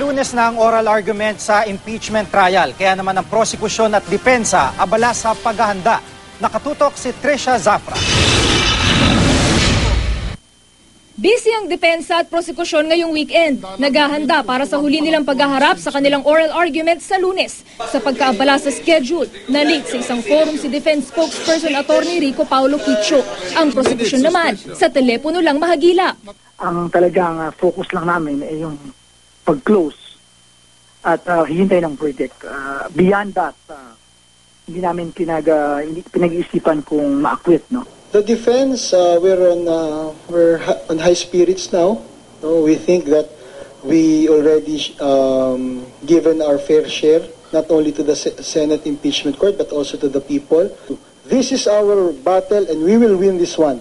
Lunes na ang oral argument sa impeachment trial. Kaya naman ang prosekusyon at depensa abala sa paghahanda. Nakatutok si Trisha Zafra. Busy ang depensa at prosekusyon ngayong weekend. Naghahanda para sa huli nilang paghaharap sa kanilang oral argument sa Lunes. Sa pagkaabala sa schedule, na-late sa isang forum si defense spokesperson Attorney Rico Paulo Quicho. Ang prosekusyon naman, sa telepono lang mahagila. Ang talagang focus lang namin ay yung pag-close at hihintay ng verdict. Beyond that, hindi namin pinag-iisipan kung ma-acquit, no? The defense, we're on high spirits now. No, we think that we already given our fair share, not only to the Senate Impeachment Court, but also to the people. This is our battle and we will win this one.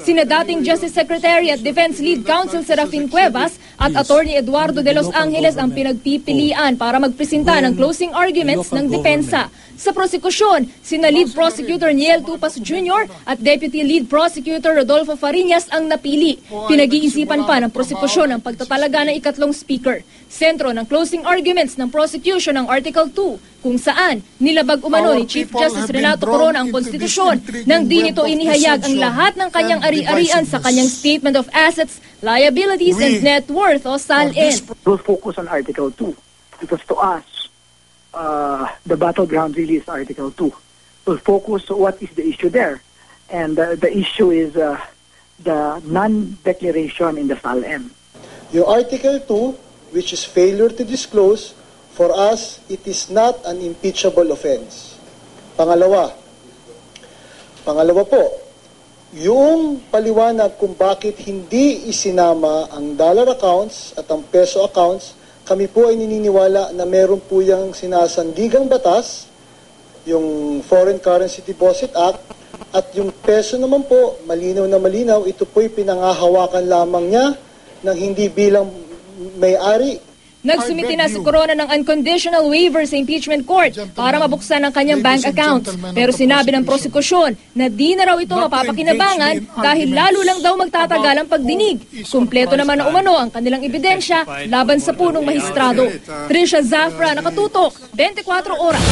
Sina dating Justice Secretary at Defense Lead Counsel Serafin Cuevas at Attorney Eduardo de Los Angeles ang pinagpipilian para magpresenta ng closing arguments ng depensa. Sa prosekusyon, sina Lead Prosecutor Niel Tupas Jr. at Deputy Lead Prosecutor Rodolfo Fariñas ang napili. Pinag-iisipan pa ng prosekusyon ang pagtatalaga ng ikatlong speaker. Sentro ng closing arguments ng prosecution ng Article 2, kung saan nilabag umano ni Chief Justice Renato Corona ang konstitusyon nang di nito inihayag ang lahat ng kanyang ari-arian sa kanyang Statement of Assets, Liabilities, and Net Worth o SALN. We'll focus on Article 2 because to us, the battleground really is Article 2. We'll focus on what is the issue there. And the issue is the non-declaration in the SALN. Yung Article 2, which is failure to disclose, for us, it is not an impeachable offense. Pangalawa po, yung paliwanag kung bakit hindi isinama ang dollar accounts at ang peso accounts, kami po ay naniniwala na meron po yung sinasandigang batas, yung Foreign Currency Deposit Act, at yung peso naman po, malinaw na malinaw, ito po'y pinangahawakan lamang niya ng hindi bilang may-ari. Nagsumiti na si Corona ng unconditional waiver sa impeachment court para mabuksan ang kanyang bank account. Pero sinabi ng prosekusyon na di na raw ito mapapakinabangan dahil lalo lang daw magtatagal ang pagdinig. Kumpleto naman na umano ang kanilang ebidensya laban sa punong mahistrado. Trisha Zafra, nakatutok, 24 oras.